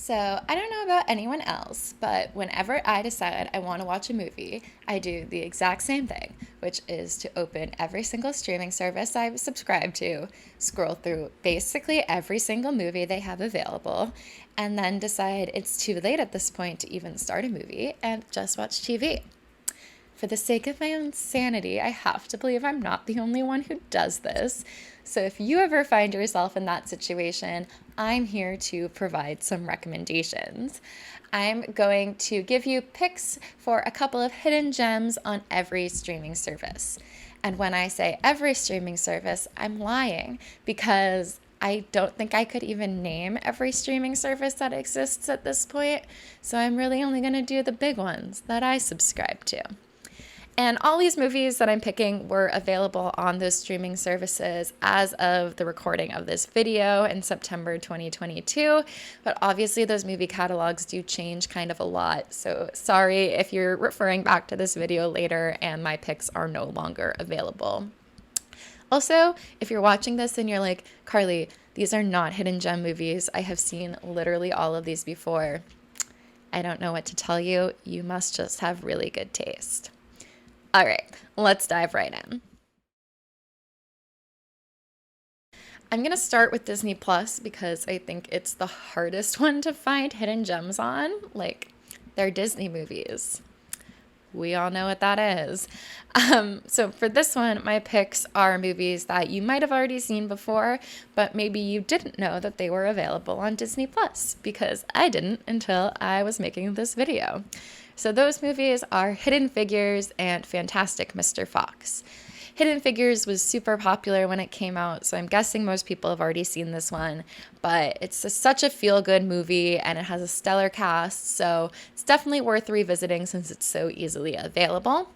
So, I don't know about anyone else, but whenever I decide I want to watch a movie, I do the exact same thing, which is to open every single streaming service I've subscribed to, scroll through basically every single movie they have available, and then decide it's too late at this point to even start a movie and just watch TV. For the sake of my own sanity, I have to believe I'm not the only one who does this. So if you ever find yourself in that situation, I'm here to provide some recommendations. I'm going to give you picks for a couple of hidden gems on every streaming service. And when I say every streaming service, I'm lying because I don't think I could even name every streaming service that exists at this point. So I'm really only going to do the big ones that I subscribe to. And all these movies that I'm picking were available on those streaming services as of the recording of this video in September 2022. But obviously, those movie catalogs do change kind of a lot. So sorry if you're referring back to this video later and my picks are no longer available. Also, if you're watching this and you're like, Carly, these are not hidden gem movies. I have seen literally all of these before. I don't know what to tell you. You must just have really good taste. All right, let's dive right in. I'm going to start with Disney Plus because I think it's the hardest one to find hidden gems on. Like, they're Disney movies. We all know what that is. So for this one, my picks are movies that you might have already seen before, but maybe you didn't know that they were available on Disney Plus because I didn't until I was making this video. So those movies are Hidden Figures and Fantastic Mr. Fox. Hidden Figures was super popular when it came out, so I'm guessing most people have already seen this one. But it's such a feel-good movie, and it has a stellar cast, so it's definitely worth revisiting since it's so easily available.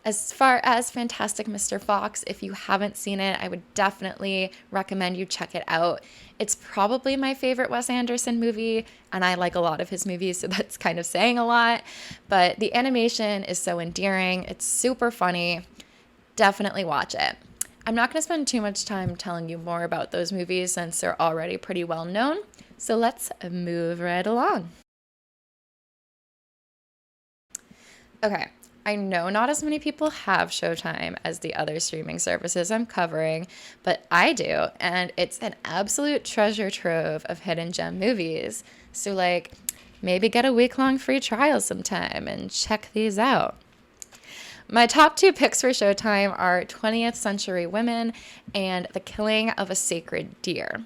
As far as Fantastic Mr. Fox, if you haven't seen it, I would definitely recommend you check it out. It's probably my favorite Wes Anderson movie, and I like a lot of his movies, so that's kind of saying a lot. But the animation is so endearing. It's super funny. Definitely watch it. I'm not going to spend too much time telling you more about those movies since they're already pretty well known. So let's move right along. Okay, I know not as many people have Showtime as the other streaming services I'm covering, but I do, and it's an absolute treasure trove of hidden gem movies. So, like, maybe get a week-long free trial sometime and check these out. My top two picks for Showtime are 20th Century Women and The Killing of a Sacred Deer.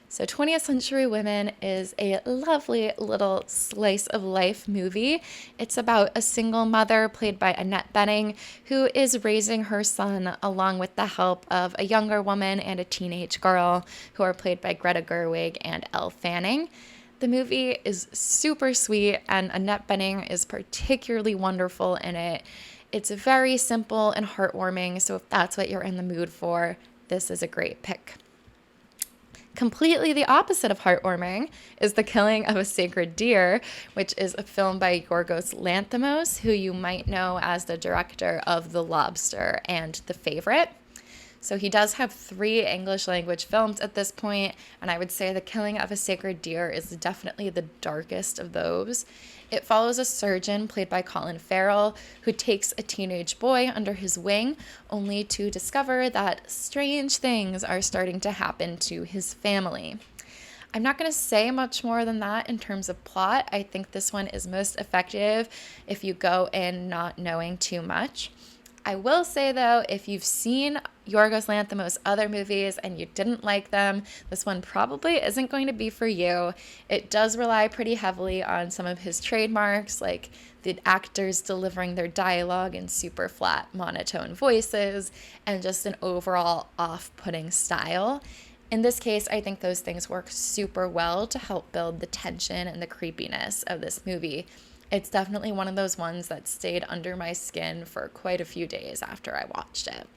So 20th Century Women is a lovely little slice of life movie. It's about a single mother played by Annette Bening who is raising her son along with the help of a younger woman and a teenage girl who are played by Greta Gerwig and Elle Fanning. The movie is super sweet and Annette Bening is particularly wonderful in it. It's very simple and heartwarming, so if that's what you're in the mood for, this is a great pick. Completely the opposite of heartwarming is The Killing of a Sacred Deer, which is a film by Yorgos Lanthimos, who you might know as the director of The Lobster and The Favorite. So he does have 3 English language films at this point, and I would say The Killing of a Sacred Deer is definitely the darkest of those. It follows a surgeon played by Colin Farrell who takes a teenage boy under his wing only to discover that strange things are starting to happen to his family. I'm not going to say much more than that in terms of plot. I think this one is most effective if you go in not knowing too much. I will say, though, if you've seen Yorgos Lanthimos' other movies and you didn't like them, this one probably isn't going to be for you. It does rely pretty heavily on some of his trademarks, like the actors delivering their dialogue in super flat, monotone voices, and just an overall off-putting style. In this case, I think those things work super well to help build the tension and the creepiness of this movie. It's definitely one of those ones that stayed under my skin for quite a few days after I watched it.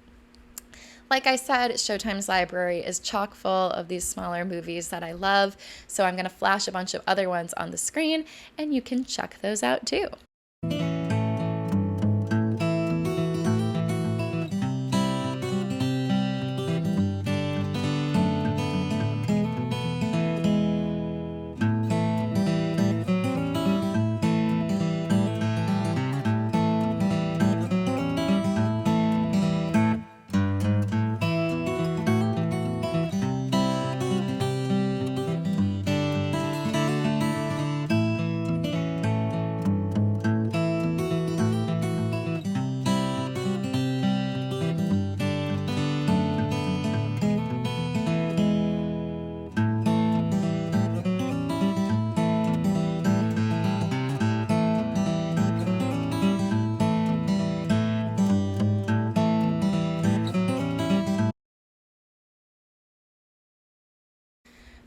Like I said, Showtime's library is chock full of these smaller movies that I love, so I'm going to flash a bunch of other ones on the screen, and you can check those out too.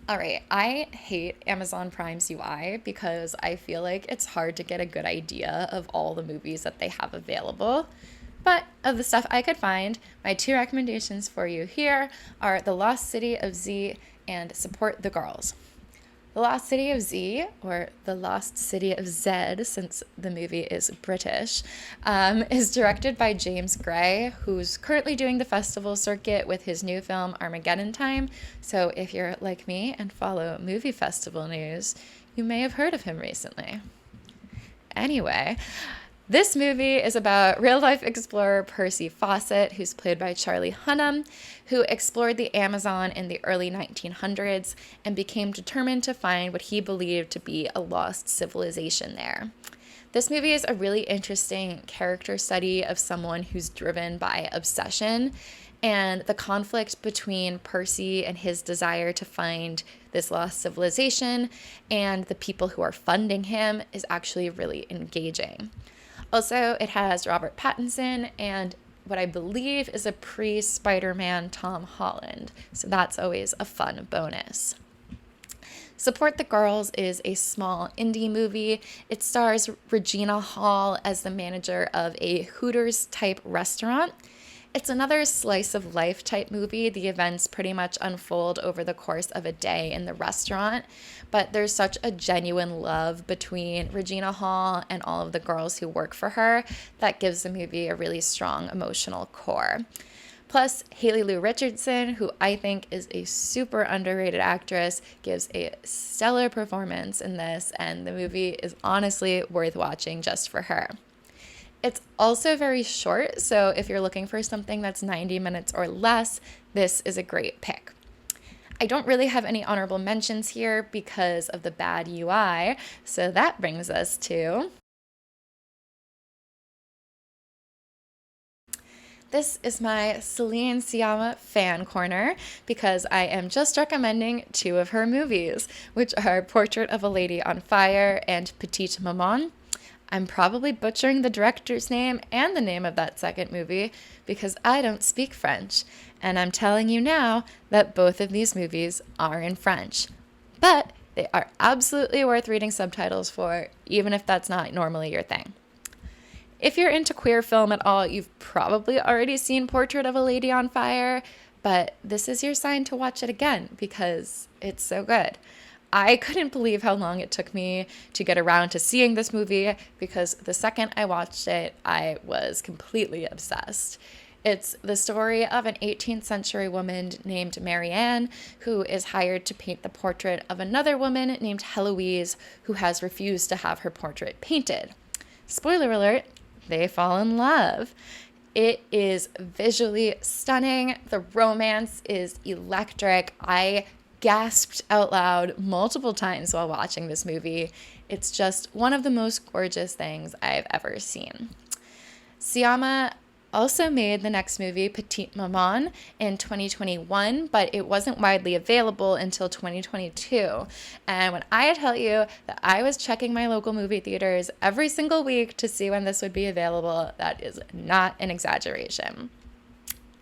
All right, I hate Amazon Prime's UI because I feel like it's hard to get a good idea of all the movies that they have available. But of the stuff I could find, my two recommendations for you here are The Lost City of Z and Support the Girls. The Lost City of Z, or The Lost City of Z, since the movie is British, is directed by James Gray, who's currently doing the festival circuit with his new film Armageddon Time. So if you're like me and follow movie festival news, you may have heard of him recently. Anyway, this movie is about real-life explorer Percy Fawcett, who's played by Charlie Hunnam, who explored the Amazon in the early 1900s and became determined to find what he believed to be a lost civilization there. This movie is a really interesting character study of someone who's driven by obsession, and the conflict between Percy and his desire to find this lost civilization and the people who are funding him is actually really engaging. Also, it has Robert Pattinson and what I believe is a pre-Spider-Man Tom Holland, so that's always a fun bonus. Support the Girls is a small indie movie. It stars Regina Hall as the manager of a Hooters-type restaurant. It's another slice of life type movie. The events pretty much unfold over the course of a day in the restaurant, but there's such a genuine love between Regina Hall and all of the girls who work for her that gives the movie a really strong emotional core. Plus, Haley Lou Richardson, who I think is a super underrated actress, gives a stellar performance in this, and the movie is honestly worth watching just for her. It's also very short, so if you're looking for something that's 90 minutes or less, this is a great pick. I don't really have any honorable mentions here because of the bad UI, so that brings us to... This is my Celine Sciamma fan corner because I am just recommending two of her movies, which are Portrait of a Lady on Fire and Petite Maman. I'm probably butchering the director's name and the name of that second movie because I don't speak French, and I'm telling you now that both of these movies are in French. But they are absolutely worth reading subtitles for, even if that's not normally your thing. If you're into queer film at all, you've probably already seen Portrait of a Lady on Fire, but this is your sign to watch it again because it's so good. I couldn't believe how long it took me to get around to seeing this movie because the second I watched it, I was completely obsessed. It's the story of an 18th century woman named Marianne who is hired to paint the portrait of another woman named Heloise who has refused to have her portrait painted. Spoiler alert, they fall in love. It is visually stunning. The romance is electric. I gasped out loud multiple times while watching this movie. It's just one of the most gorgeous things I've ever seen. Sciamma also made the next movie, Petite Maman, in 2021, but it wasn't widely available until 2022. And when I tell you that I was checking my local movie theaters every single week to see when this would be available, that is not an exaggeration.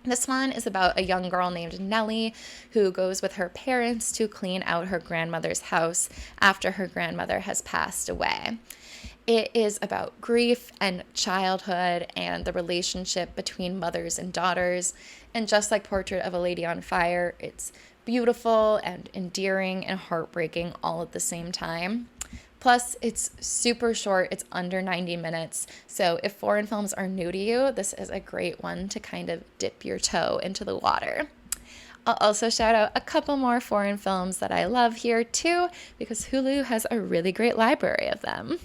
This one is about a young girl named Nellie who goes with her parents to clean out her grandmother's house after her grandmother has passed away. It is about grief and childhood and the relationship between mothers and daughters. And just like Portrait of a Lady on Fire, it's beautiful and endearing and heartbreaking all at the same time. Plus, it's super short. It's under 90 minutes. So if foreign films are new to you, this is a great one to kind of dip your toe into the water. I'll also shout out a couple more foreign films that I love here too, because Hulu has a really great library of them.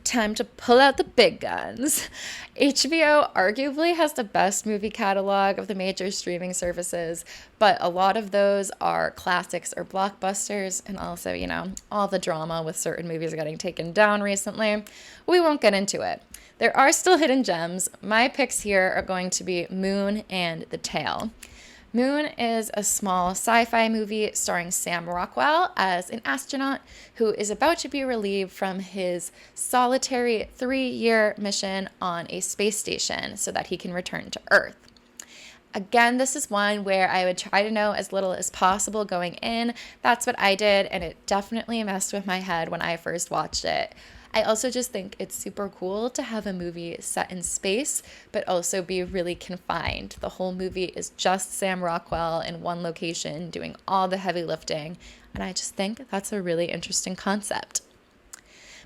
Time to pull out the big guns. HBO arguably has the best movie catalog of the major streaming services, but a lot of those are classics or blockbusters, and also, all the drama with certain movies getting taken down recently. We won't get into it. There are still hidden gems. My picks here are going to be Moon and The Tale. Moon is a small sci-fi movie starring Sam Rockwell as an astronaut who is about to be relieved from his solitary 3-year mission on a space station so that he can return to Earth. Again, this is one where I would try to know as little as possible going in. That's what I did, and it definitely messed with my head when I first watched it. I also just think it's super cool to have a movie set in space, but also be really confined. The whole movie is just Sam Rockwell in one location doing all the heavy lifting, and I just think that's a really interesting concept.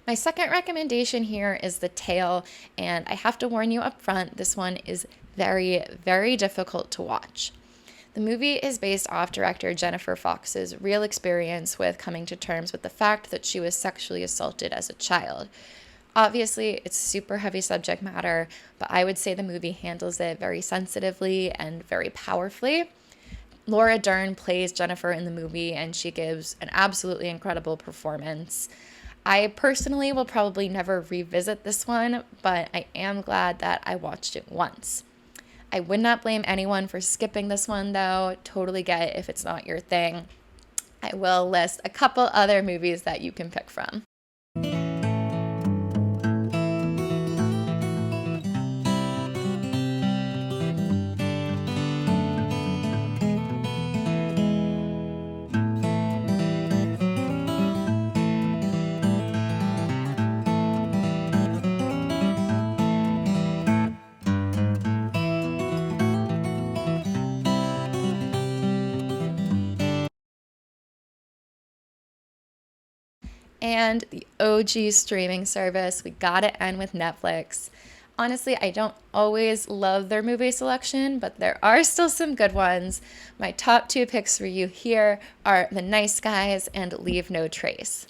My second recommendation here is The Tale, and I have to warn you up front, this one is very, very difficult to watch. The movie is based off director Jennifer Fox's real experience with coming to terms with the fact that she was sexually assaulted as a child. Obviously, it's super heavy subject matter, but I would say the movie handles it very sensitively and very powerfully. Laura Dern plays Jennifer in the movie, and she gives an absolutely incredible performance. I personally will probably never revisit this one, but I am glad that I watched it once. I would not blame anyone for skipping this one, though. Totally get it if it's not your thing. I will list a couple other movies that you can pick from. And the OG streaming service, we gotta end with Netflix. Honestly, I don't always love their movie selection, but there are still some good ones. My top 2 picks for you here are The Nice Guys and Leave No Trace.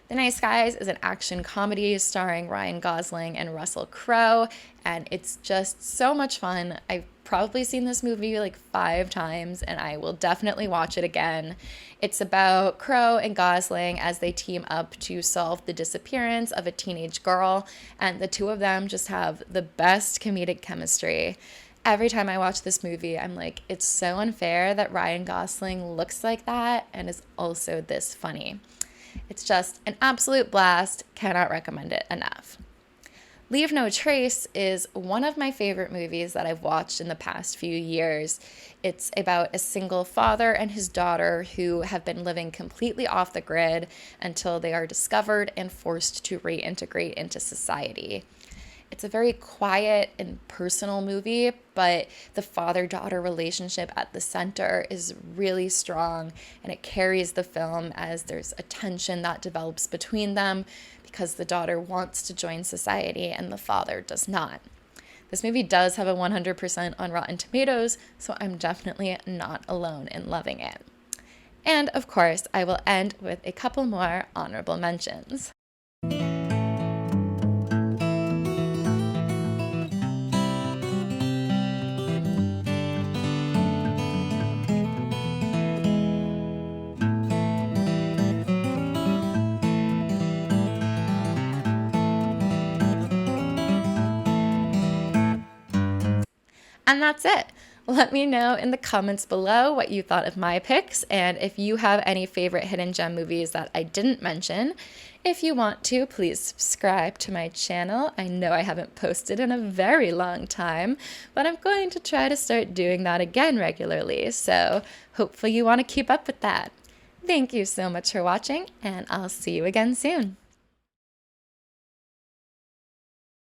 The Nice Guys is an action comedy starring Ryan Gosling and Russell Crowe, and it's just so much fun. I've probably seen this movie like 5 times, and I will definitely watch it again. It's about Crowe and Gosling as they team up to solve the disappearance of a teenage girl, and the two of them just have the best comedic chemistry. Every time I watch this movie, I'm like, it's so unfair that Ryan Gosling looks like that and is also this funny. It's just an absolute blast. Cannot recommend it enough. Leave No Trace is one of my favorite movies that I've watched in the past few years. It's about a single father and his daughter who have been living completely off the grid until they are discovered and forced to reintegrate into society. It's a very quiet and personal movie, but the father-daughter relationship at the center is really strong, and it carries the film as there's a tension that develops between them because the daughter wants to join society and the father does not. This movie does have a 100% on Rotten Tomatoes, so I'm definitely not alone in loving it. And of course, I will end with a couple more honorable mentions. And that's it. Let me know in the comments below what you thought of my picks, and if you have any favorite hidden gem movies that I didn't mention. If you want to, please subscribe to my channel. I know I haven't posted in a very long time, but I'm going to try to start doing that again regularly, so hopefully you want to keep up with that. Thank you so much for watching, and I'll see you again soon.